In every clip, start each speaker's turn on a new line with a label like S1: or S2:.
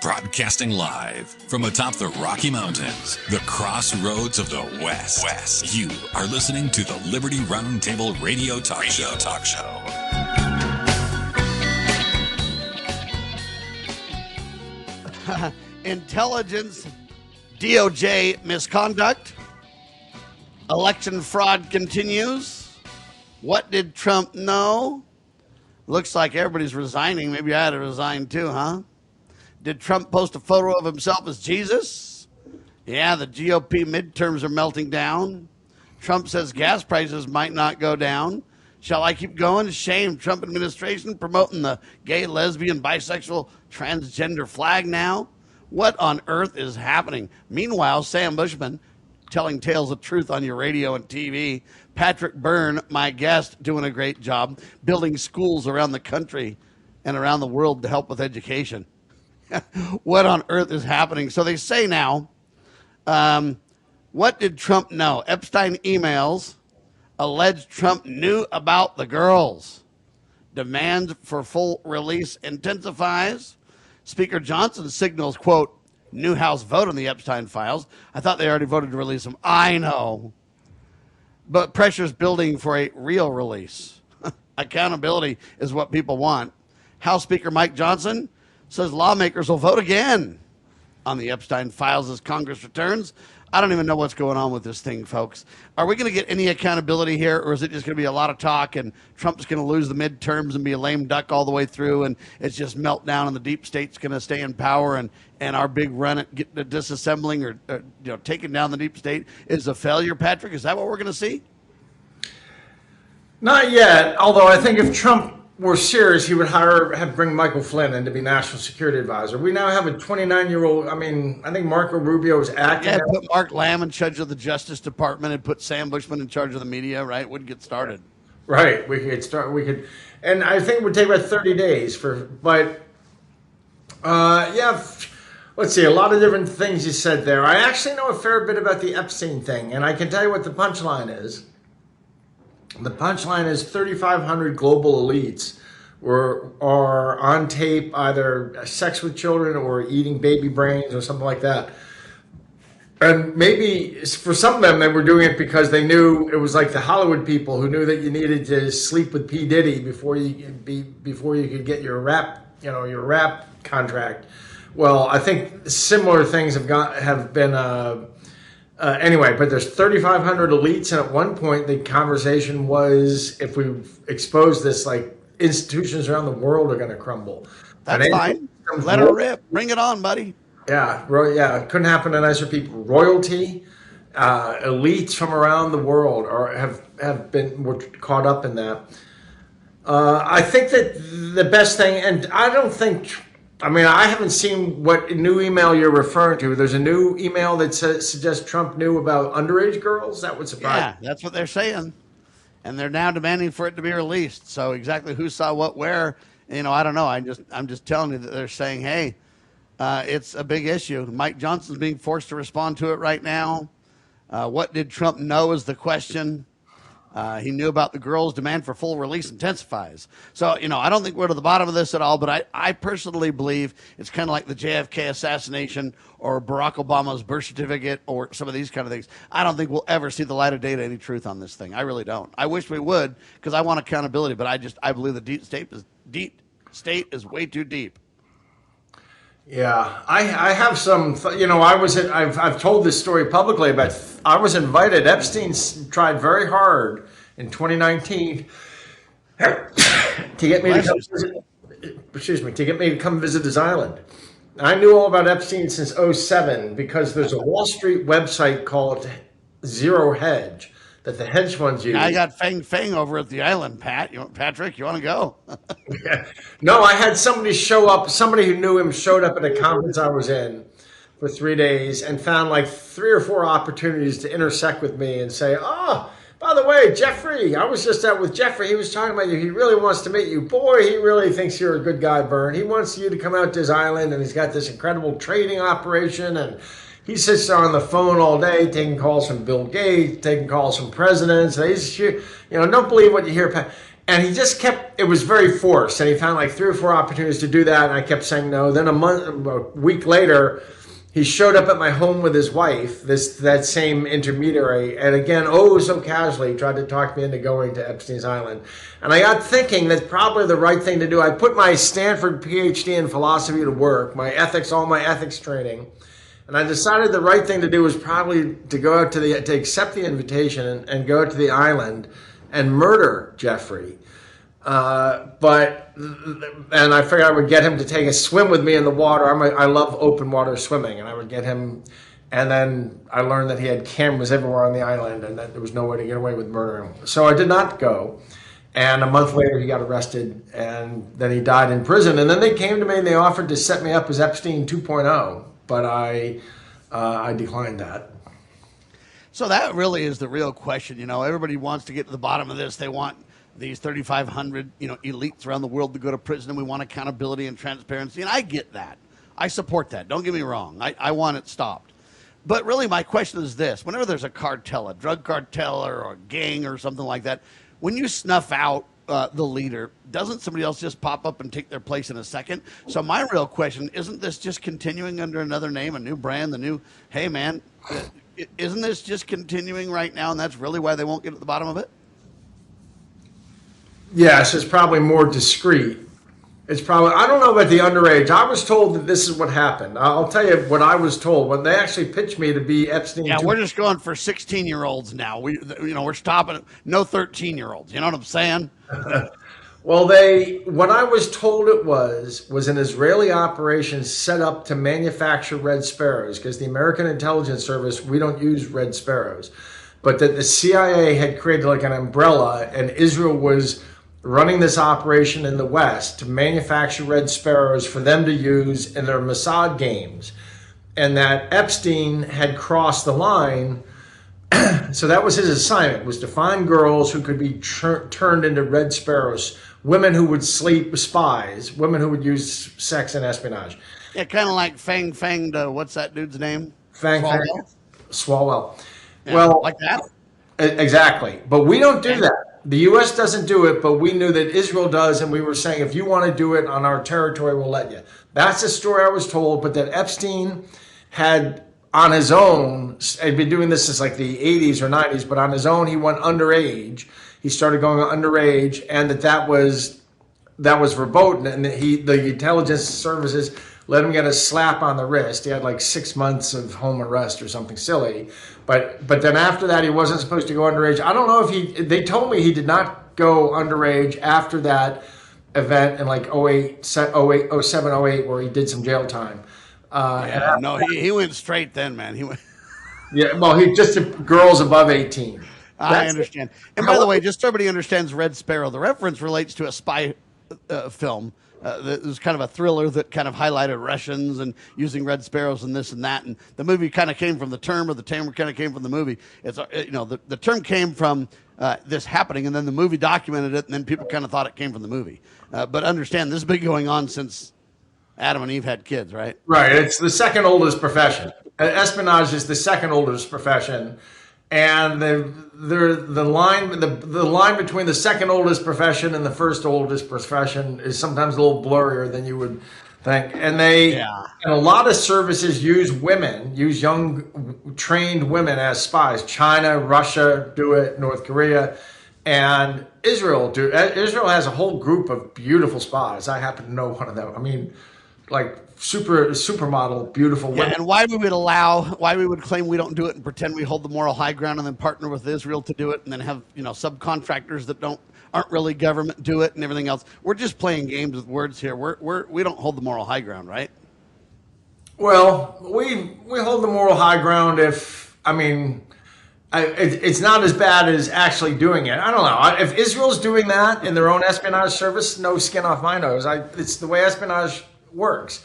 S1: Broadcasting live from atop the Rocky Mountains, the crossroads of the West. You are listening to the Liberty Roundtable Radio Talk Show.
S2: Intelligence, DOJ misconduct, election fraud continues. What did Trump know? Looks like everybody's resigning. Maybe I had to resign too, huh? Did Trump post a photo of himself as Jesus? Yeah, the GOP midterms are melting down. Trump says gas prices might not go down. Shall I keep going? Shame. Trump administration promoting the gay, lesbian, bisexual, transgender flag now. What on earth is happening? Meanwhile, Sam Bushman telling tales of truth on your radio and TV. Patrick Byrne, my guest, doing a great job building schools around the country and around the world to help with education. What on earth is happening? So they say now, what did Trump know? Epstein emails alleged Trump knew about the girls. Demand for full release intensifies. Speaker Johnson signals, quote, new House vote on the Epstein files. I thought they already voted to release them. I know. But pressure's building for a real release. Accountability is what people want. House Speaker Mike Johnson says lawmakers will vote again on the Epstein files as Congress returns. I don't even know what's going on with this thing, folks. Are we going to get any accountability here, or is it just going to be a lot of talk and Trump's going to lose the midterms and be a lame duck all the way through, and it's just meltdown and the deep state's going to stay in power, and our big run at disassembling or taking down the deep state is a failure, Patrick? Is that what we're going to see?
S3: Not yet, although I think if Trump were serious, he would bring Michael Flynn in to be National Security Advisor. We now have a 29-year-old. I think Marco Rubio is acting.
S2: Yeah, put Mark Lamb in charge of the Justice Department and put Sam Bushman in charge of the media, right? We'd get started.
S3: Right. We could start. And I think it would take about 30 days let's see, a lot of different things you said there. I actually know a fair bit about the Epstein thing, and I can tell you what the punchline is. The punchline is 3,500 global elites are on tape, either sex with children or eating baby brains or something like that. And maybe for some of them, they were doing it because they knew it was like the Hollywood people who knew that you needed to sleep with P. Diddy before you could get your rap contract. Well, I think similar things have been. Anyway, but there's 3,500 elites, and at one point the conversation was, if we expose this, like, institutions around the world are going to crumble.
S2: That's fine. Let her rip. Bring it on, buddy.
S3: Yeah, it couldn't happen to nicer people. Royalty, elites from around the world were caught up in that. I think that the best thing, and I haven't seen what new email you're referring to. There's a new email that suggests Trump knew about underage girls. That would surprise me.
S2: Yeah, that's what they're saying. And they're now demanding for it to be released. So exactly who saw what where, I don't know. I'm just telling you that they're saying, hey, it's a big issue. Mike Johnson's being forced to respond to it right now. What did Trump know is the question. He knew about the girls' demand for full release intensifies. So, I don't think we're to the bottom of this at all, but I personally believe it's kind of like the JFK assassination or Barack Obama's birth certificate or some of these kind of things. I don't think we'll ever see the light of day to any truth on this thing. I really don't. I wish we would, because I want accountability, but I believe the deep state is way too deep.
S3: Yeah, I have some, I've told this story publicly about, I was invited. Epstein tried very hard in 2019 to get me to come visit his island. I knew all about Epstein since 2007 because there's a Wall Street website called Zero Hedge that the hedge funds use.
S2: I got Fang over at the island, Patrick. You want to go?
S3: Yeah. No, I had somebody show up. Somebody who knew him showed up at a conference I was in for 3 days and found like 3 or 4 opportunities to intersect with me and say, oh, by the way, Jeffrey, I was just out with Jeffrey. He was talking about you. He really wants to meet you. Boy, he really thinks you're a good guy, Byrne. He wants you to come out to his island, and he's got this incredible trading operation, and he sits there on the phone all day, taking calls from Bill Gates, taking calls from presidents. Don't believe what you hear. And he just kept, it was very forced. And he found like 3 or 4 opportunities to do that. And I kept saying no. Then a week later, he showed up at my home with his wife, that same intermediary. And again, so casually tried to talk me into going to Epstein's Island. And I got thinking that's probably the right thing to do. I put my Stanford PhD in philosophy to work, all my ethics training. And I decided the right thing to do was probably to go out to accept the invitation and go out to the island and murder Jeffrey. And I figured I would get him to take a swim with me in the water. I love open water swimming, and I would get him. And then I learned that he had cameras everywhere on the island, and that there was no way to get away with murdering him. So I did not go. And a month later, he got arrested, and then he died in prison. And then they came to me and they offered to set me up as Epstein 2.0, but I declined that.
S2: So that really is the real question. Everybody wants to get to the bottom of this. They want these 3,500, elites around the world to go to prison, and we want accountability and transparency. And I get that. I support that. Don't get me wrong. I want it stopped. But really, my question is this. Whenever there's a cartel, a drug cartel or a gang or something like that, when you snuff out the leader, doesn't somebody else just pop up and take their place in a second? So my real question, isn't this just continuing under another name, a new brand, hey, man, isn't this just continuing right now, and that's really why they won't get at the bottom of it?
S3: Yes, it's probably more discreet. It's probably, I don't know about the underage. I was told that this is what happened. I'll tell you what I was told when they actually pitched me to be Epstein.
S2: Yeah, we're just going for 16-year-olds now. We're stopping at no 13-year-olds. You know what I'm saying?
S3: Well, what I was told it was an Israeli operation set up to manufacture Red Sparrows, because the American Intelligence Service, we don't use Red Sparrows, but that the CIA had created like an umbrella, and Israel was running this operation in the West to manufacture Red Sparrows for them to use in their Mossad games, and that Epstein had crossed the line. So that was his assignment, was to find girls who could be turned into Red Sparrows, women who would sleep with spies, women who would use sex and espionage.
S2: Yeah, kind of like Fang, what's that dude's name?
S3: Fang Swalwell.
S2: Yeah,
S3: well,
S2: like that?
S3: Exactly. But we don't do that. The U.S. doesn't do it, but we knew that Israel does, and we were saying, if you want to do it on our territory, we'll let you. That's the story I was told, but that Epstein had, on his own, had been doing this since like the 80s or 90s, but on his own, he went underage. He started going underage, and that was verboten, and the intelligence services let him get a slap on the wrist. He had like 6 months of home arrest or something silly. But then after that, he wasn't supposed to go underage. I don't know if they told me he did not go underage after that event in like 07, 08, where he did some jail time.
S2: He went straight then, man. He went.
S3: Yeah, well, he just did girls above 18.
S2: I understand. And by the way, just so everybody understands Red Sparrow, the reference relates to a spy film. It was kind of a thriller that kind of highlighted Russians and using Red Sparrows and this and that. And the movie kind of came from the term, or the term kind of came from the movie. It's the term came from this happening, and then the movie documented it, and then people kind of thought it came from the movie. But understand, this has been going on since Adam and Eve had kids, right?
S3: Right. It's the second oldest profession. Espionage is the second oldest profession. And the line between the second oldest profession and the first oldest profession is sometimes a little blurrier than you would think. And and a lot of services use young trained women as spies. China, Russia do it, North Korea, and Israel do. Israel has a whole group of beautiful spies. I happen to know one of them. I mean, like supermodel, beautiful women.
S2: Yeah, and why we would claim we don't do it and pretend we hold the moral high ground, and then partner with Israel to do it, and then have subcontractors that aren't really government do it and everything else. We're just playing games with words here. We don't hold the moral high ground, right?
S3: Well, we hold the moral high ground it's not as bad as actually doing it. I don't know. If Israel's doing that in their own espionage service, no skin off my nose. It's the way espionage works.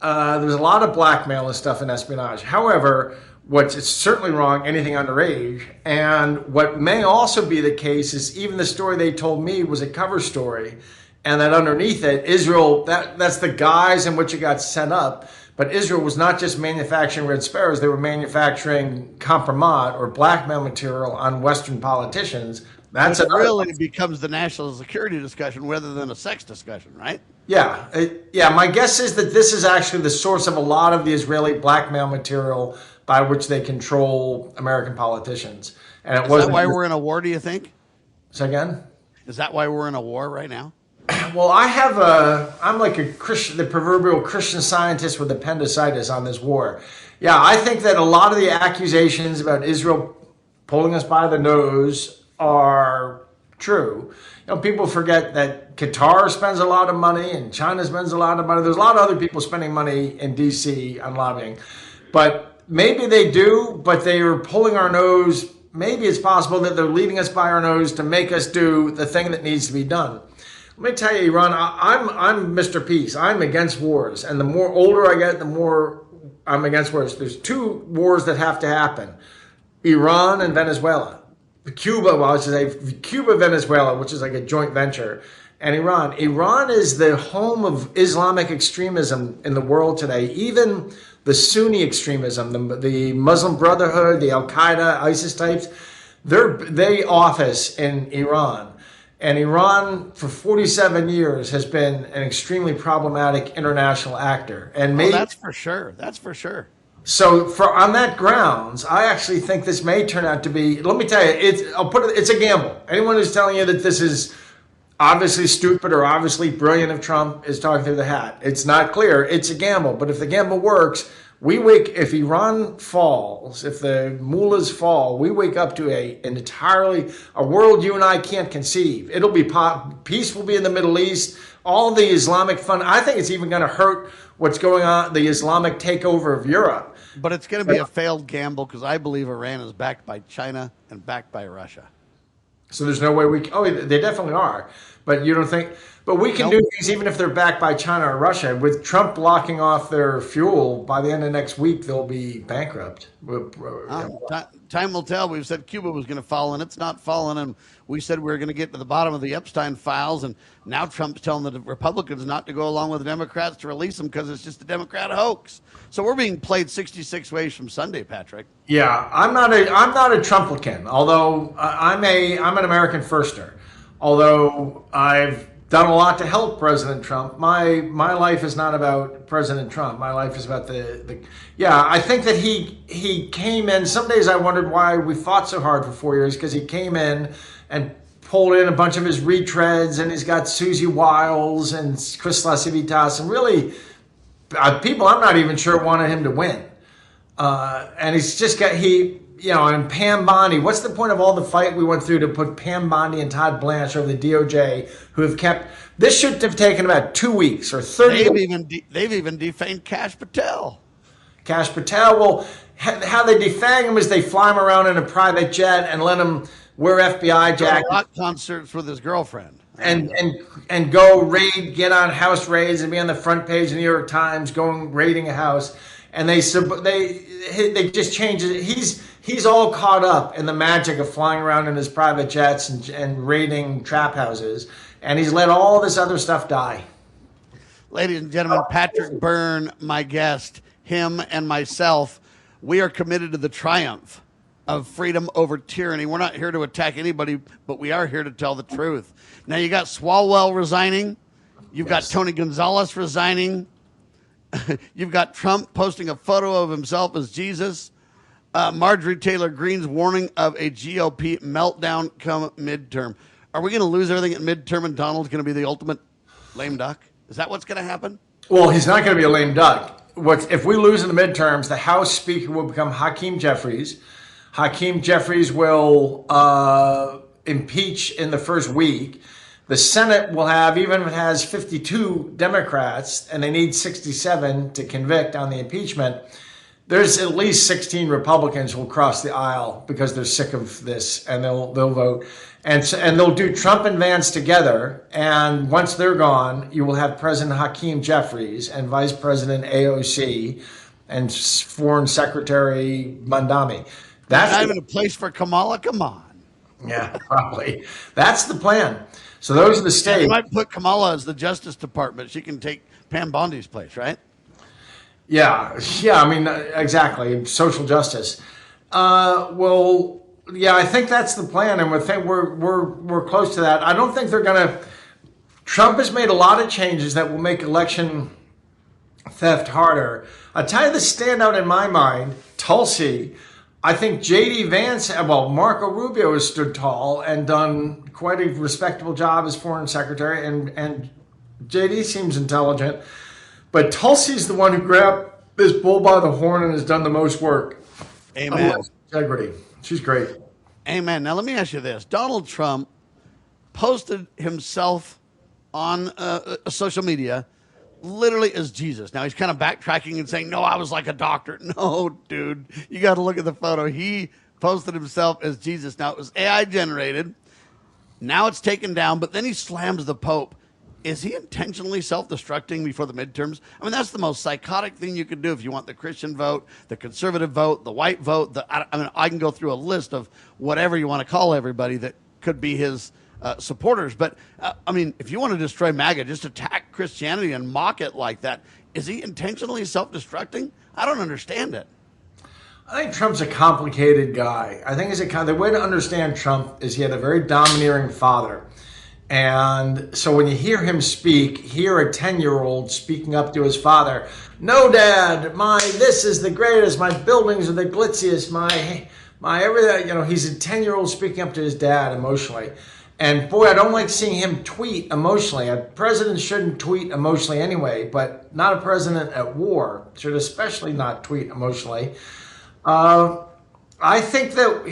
S3: There's a lot of blackmail and stuff in espionage. However, it's certainly wrong, anything underage. And what may also be the case is even the story they told me was a cover story, and that underneath it, Israel, that's the guise in which it got set up. But Israel was not just manufacturing Red Sparrows, they were manufacturing compromat or blackmail material on Western politicians That's
S2: it really becomes the national security discussion rather than a sex discussion, right?
S3: Yeah. My guess is that this is actually the source of a lot of the Israeli blackmail material by which they control American politicians. And it
S2: Is that why we're in a war, do you think?
S3: Say again?
S2: Is that why we're in a war right now?
S3: Well, I'm like a Christian, the proverbial Christian Scientist with appendicitis on this war. Yeah, I think that a lot of the accusations about Israel pulling us by the nose are true. People forget that Qatar spends a lot of money and China spends a lot of money. There's a lot of other people spending money in D.C. on lobbying. But maybe they do, but they are pulling our nose. Maybe it's possible that they're leading us by our nose to make us do the thing that needs to be done. Let me tell you, Iran, I'm Mr. Peace. I'm against wars. And the more older I get, the more I'm against wars. There's two wars that have to happen. Iran and Venezuela. Cuba, Venezuela, which is like a joint venture, and Iran. Iran is the home of Islamic extremism in the world today. Even the Sunni extremism, the Muslim Brotherhood, the Al-Qaeda, ISIS types, they office in Iran. And Iran, for 47 years, has been an extremely problematic international actor. And
S2: that's for sure. That's for sure.
S3: So, on that grounds, I actually think this may turn out to be. Let me tell you, it's a gamble. Anyone who's telling you that this is obviously stupid or obviously brilliant of Trump is talking through the hat. It's not clear. It's a gamble. But if the gamble works, if Iran falls, if the mullahs fall, we wake up to a world you and I can't conceive. It'll be peace will be in the Middle East. All the Islamic fund. I think it's even going to hurt what's going on, the Islamic takeover of Europe.
S2: But it's going to be a failed gamble because I believe Iran is backed by China and backed by Russia.
S3: So there's no way they definitely are. But you don't think, but we can do things even if they're backed by China or Russia. With Trump blocking off their fuel, by the end of next week, they'll be bankrupt.
S2: Time will tell. We've said Cuba was going to fall, and it's not fallen. And we said we were going to get to the bottom of the Epstein files. And now Trump's telling the Republicans not to go along with the Democrats to release them because it's just a Democrat hoax. So we're being played 66 ways from Sunday, Patrick.
S3: Yeah, I'm not a Trumplican, although I'm an American firster. Although I've done a lot to help President Trump, my life is not about President Trump. My life is about I think that he came in. Some days I wondered why we fought so hard for 4 years, because he came in and pulled in a bunch of his retreads, and he's got Susie Wiles and Chris Lasivitas, and really people I'm not even sure wanted him to win. And he's just got and Pam Bondi. What's the point of all the fight we went through to put Pam Bondi and Todd Blanche over the DOJ, who have kept this should have taken about 2 weeks or 30.
S2: They've even defamed Kash Patel.
S3: Kash Patel. Well, how they defang him is they fly him around in a private jet and let him wear FBI jackets,
S2: rock concerts with his girlfriend,
S3: and go get on house raids and be on the front page of the New York Times going raiding a house. And they just change it. He's all caught up in the magic of flying around in his private jets and raiding trap houses, and he's let all this other stuff die.
S2: Ladies and gentlemen, Patrick Byrne, my guest, him and myself, we are committed to the triumph of freedom over tyranny. We're not here to attack anybody, but we are here to tell the truth. Now, you got Swalwell resigning. You've got Tony Gonzalez resigning. You've got Trump posting a photo of himself as Jesus. Marjorie Taylor Greene's warning of a GOP meltdown come midterm. Are we going to lose everything at midterm and Donald's going to be the ultimate lame duck? Is that what's going to happen?
S3: Well, he's not going to be a lame duck. If we lose in the midterms, the House Speaker will become Hakeem Jeffries. Hakeem Jeffries will impeach in the first week. The Senate will have, even if it has 52 Democrats and they need 67 to convict on the impeachment, there's at least 16 Republicans who will cross the aisle because they're sick of this, and they'll vote. And they'll do Trump and Vance together. And once they're gone, you will have President Hakeem Jeffries and Vice President AOC and Foreign Secretary Mandami.
S2: That's not even a place for Kamala. Come on.
S3: Yeah, probably. That's the plan. So those are the states.
S2: You might put Kamala as the Justice Department. She can take Pam Bondi's place, right?
S3: Yeah. I mean, exactly. Social justice. Well, Yeah, I think that's the plan, and we're close to that. I don't think they're going to. Trump has made a lot of changes that will make election theft harder. I'll tell you the standout in my mind, Tulsi. I think J.D. Vance, well, Marco Rubio has stood tall and done quite a respectable job as foreign secretary, and J.D. seems intelligent. But Tulsi's the one who grabbed this bull by the horn and has done the most work.
S2: Amen.
S3: Integrity. She's great.
S2: Amen. Now, let me ask you this. Donald Trump posted himself on social media literally as Jesus. Now, he's kind of backtracking and saying, no, I was like a doctor. No, dude, you got to look at the photo. He posted himself as Jesus. Now, it was AI generated. Now it's taken down, but then he slams the Pope. Is he intentionally self-destructing before the midterms? I mean, that's the most psychotic thing you could do if you want the Christian vote, the conservative vote, the white vote. I can go through a list of whatever you want to call everybody that could be his supporters. But, I mean, if you want to destroy MAGA, just attack Christianity and mock it like that. Is he intentionally self-destructing? I don't understand it.
S3: I think Trump's a complicated guy. I think the way to understand Trump is he had a very domineering father. And so when you hear him speak, hear a 10-year-old speaking up to his father, no, Dad, this is the greatest, my buildings are the glitziest, my everything, he's a 10-year-old speaking up to his dad emotionally. And boy, I don't like seeing him tweet emotionally. A president shouldn't tweet emotionally anyway, but not a president at war should especially not tweet emotionally. I think that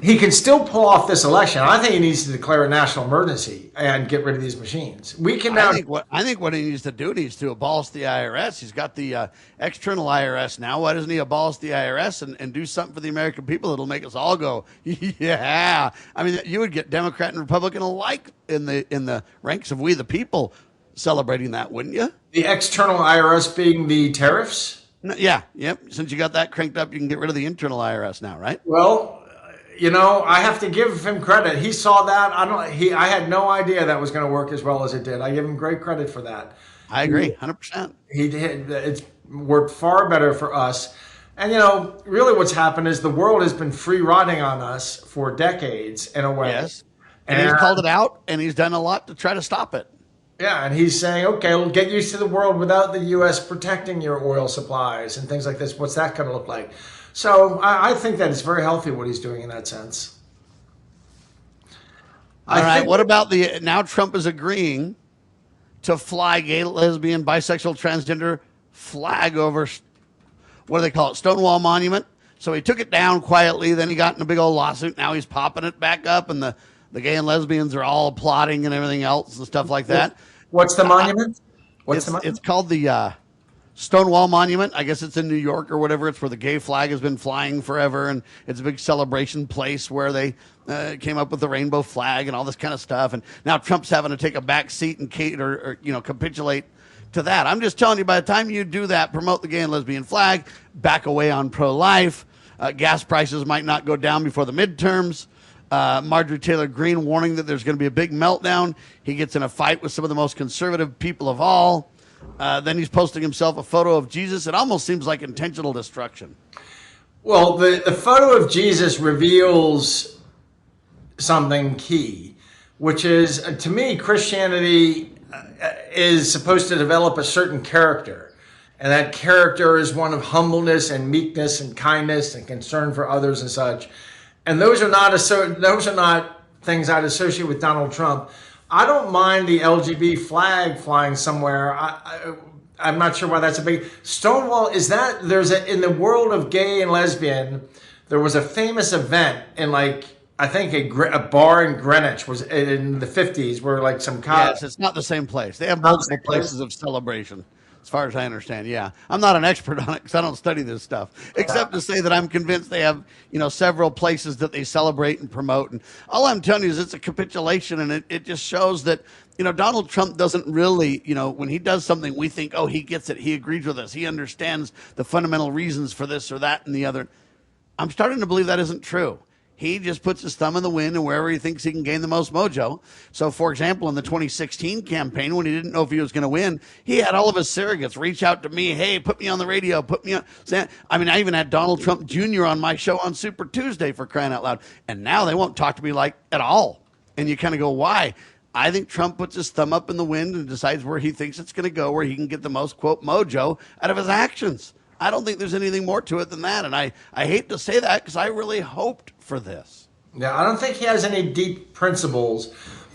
S3: he can still pull off this election. I think he needs to declare a national emergency and get rid of these machines. We can now.
S2: I think what he needs to do is to abolish the IRS. He's got the external IRS now. Why doesn't he abolish the IRS and do something for the American people that'll make us all go, yeah? I mean, you would get Democrat and Republican alike in the ranks of we the people celebrating that, wouldn't you?
S3: The external IRS being the tariffs?
S2: No, yeah, yep. Since you got that cranked up, you can get rid of the internal IRS now, right?
S3: Well, I have to give him credit. He saw that. I had no idea that was going to work as well as it did. I give him great credit for that.
S2: I agree, 100%.
S3: He did. It's worked far better for us. And, really what's happened is the world has been free riding on us for decades in a way.
S2: Yes. And he's called it out, and he's done a lot to try to stop it.
S3: Yeah, and he's saying, okay, we'll get used to the world without the U.S. protecting your oil supplies and things like this. What's that going to look like? So I think that it's very healthy what he's doing in that sense.
S2: All right, what about now Trump is agreeing to fly gay, lesbian, bisexual, transgender flag over, what do they call it, Stonewall Monument? So he took it down quietly, then he got in a big old lawsuit. Now he's popping it back up, and the gay and lesbians are all applauding and everything else and stuff like that.
S3: What's the monument?
S2: It's called the Stonewall Monument. I guess it's in New York or whatever. It's where the gay flag has been flying forever, and it's a big celebration place where they came up with the rainbow flag and all this kind of stuff. And now Trump's having to take a back seat and capitulate to that. I'm just telling you, by the time you do that, promote the gay and lesbian flag, back away on pro-life, gas prices might not go down before the midterms. Marjorie Taylor Greene warning that there's going to be a big meltdown. He gets in a fight with some of the most conservative people of all. Then he's posting himself a photo of Jesus. It almost seems like intentional destruction.
S3: Well, the photo of Jesus reveals something key, which is, to me, Christianity is supposed to develop a certain character. And that character is one of humbleness and meekness and kindness and concern for others and such. And those are not things I'd associate with Donald Trump. I don't mind the LGB flag flying somewhere. I'm not sure why that's a big Stonewall. In the world of gay and lesbian, there was a famous event in I think a bar in Greenwich was in the 50s where some cops.
S2: Yes, it's not the same place. They have multiple places of celebration, as far as I understand. Yeah, I'm not an expert on it because I don't study this stuff, except to say that I'm convinced they have several places that they celebrate and promote. And all I'm telling you is it's a capitulation, and it just shows that Donald Trump doesn't really when he does something we think, oh, he gets it, he agrees with us, he understands the fundamental reasons for this or that and the other. I'm starting to believe that isn't true. He just puts his thumb in the wind and wherever he thinks he can gain the most mojo. So, for example, in the 2016 campaign, when he didn't know if he was going to win, he had all of his surrogates reach out to me. Hey, put me on the radio. Put me on. I mean, I even had Donald Trump Jr. on my show on Super Tuesday, for crying out loud. And now they won't talk to me like at all. And you kind of go, why? I think Trump puts his thumb up in the wind and decides where he thinks it's going to go, where he can get the most, quote, mojo out of his actions. I don't think there's anything more to it than that. And I hate to say that because I really hoped for this.
S3: Yeah, I don't think he has any deep principles,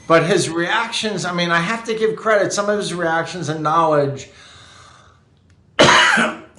S3: but his reactions, I mean, I have to give credit. Some of his reactions and knowledge,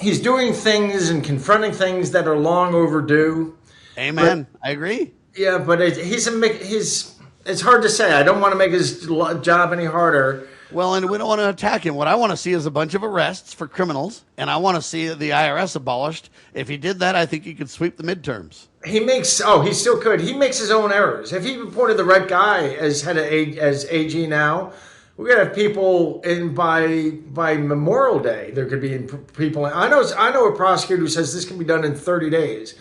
S3: he's doing things and confronting things that are long overdue.
S2: Amen. I agree.
S3: Yeah, but it's hard to say. I don't want to make his job any harder.
S2: Well, and we don't want to attack him. What I want to see is a bunch of arrests for criminals, and I want to see the IRS abolished. If he did that, I think he could sweep the midterms.
S3: He still could. He makes his own errors. If he appointed the right guy as head of as AG now, we're gonna have people in by Memorial Day. There could be people. I know a prosecutor who says this can be done in 30 days.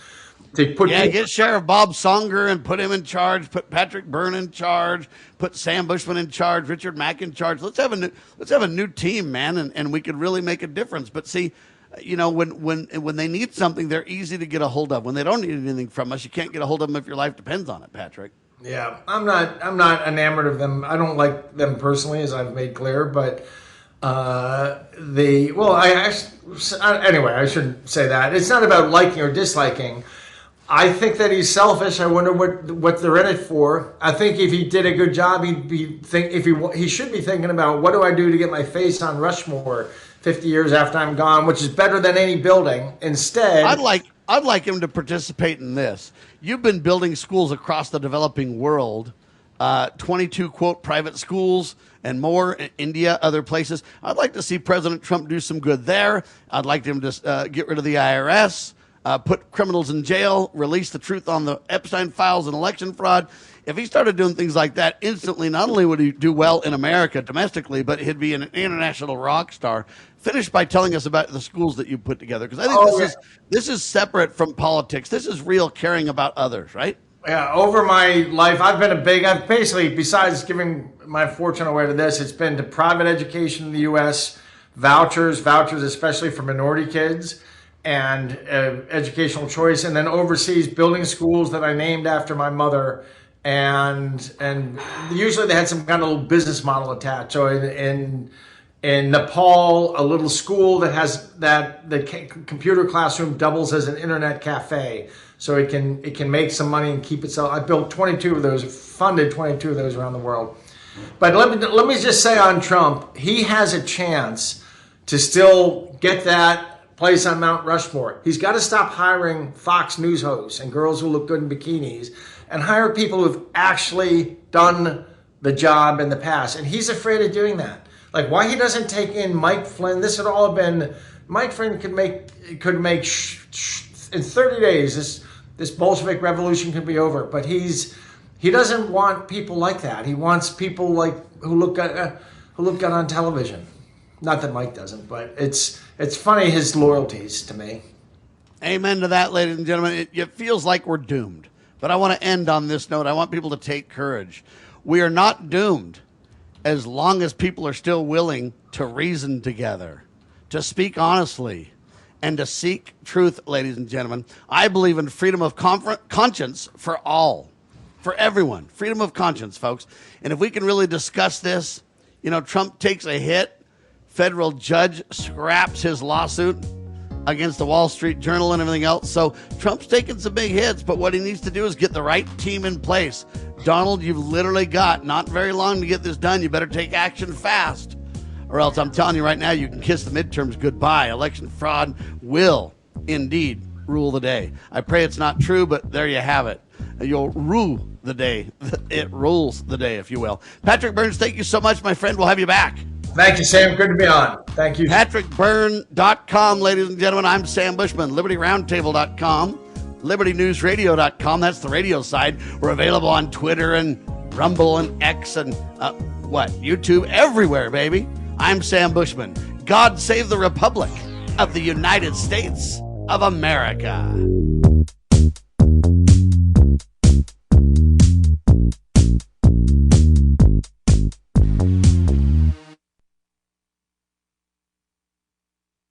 S2: Get Sheriff Bob Songer and put him in charge. Put Patrick Byrne in charge. Put Sam Bushman in charge. Richard Mack in charge. Let's have a new team, man, and we could really make a difference. But see, you know, when they need something, they're easy to get a hold of. When they don't need anything from us, you can't get a hold of them if your life depends on it, Patrick.
S3: Yeah, I'm not enamored of them. I don't like them personally, as I've made clear, but. Anyway, I shouldn't say that. It's not about liking or disliking. I think that he's selfish. I wonder what they're in it for. I think if he did a good job, he should be thinking about what do I do to get my face on Rushmore 50 years after I'm gone, which is better than any building. Instead,
S2: I'd like him to participate in this. You've been building schools across the developing world, 22 quote private schools and more in India, other places. I'd like to see President Trump do some good there. I'd like him to get rid of the IRS. Put criminals in jail, release the truth on the Epstein files and election fraud. If he started doing things like that instantly, not only would he do well in America domestically, but he'd be an international rock star. Finish by telling us about the schools that you put together, because I think this is separate from politics. This is real caring about others, right?
S3: Yeah, over my life, I've basically, besides giving my fortune away to this, it's been to private education in the U.S., vouchers especially for minority kids, and educational choice, and then overseas building schools that I named after my mother, and usually they had some kind of little business model attached. So in Nepal, a little school that has the computer classroom doubles as an internet cafe, so it can make some money and keep itself. I built 22 of those, funded 22 of those around the world. But let me just say on Trump, he has a chance to still get that place on Mount Rushmore. He's got to stop hiring Fox News hosts and girls who look good in bikinis and hire people who've actually done the job in the past. And he's afraid of doing that. Like, why he doesn't take in Mike Flynn? This had all been, Mike Flynn could make in 30 days, this Bolshevik revolution could be over. But he doesn't want people like that. He wants people like who look good on television. Not that Mike doesn't, but it's funny, his loyalties to me.
S2: Amen to that, ladies and gentlemen. It feels like we're doomed. But I want to end on this note. I want people to take courage. We are not doomed as long as people are still willing to reason together, to speak honestly, and to seek truth, ladies and gentlemen. I believe in freedom of conscience for all, for everyone. Freedom of conscience, folks. And if we can really discuss this, you know, Trump takes a hit. Federal judge scraps his lawsuit against the Wall Street Journal and everything else. So Trump's taking some big hits, but what he needs to do is get the right team in place. Donald, you've literally got not very long to get this done. You better take action fast, or else I'm telling you right now, you can kiss the midterms goodbye. Election fraud will indeed rule the day. I pray it's not true, but there you have it. You'll rule the day. It rules the day, if you will. Patrick Byrne, thank you so much, my friend. We'll have you back.
S3: Thank you, Sam. Good to be on. Thank you.
S2: PatrickByrne.com, ladies and gentlemen. I'm Sam Bushman. LibertyRoundtable.com. LibertyNewsRadio.com. That's the radio side. We're available on Twitter and Rumble and X and YouTube, everywhere, baby. I'm Sam Bushman. God save the Republic of the United States of America.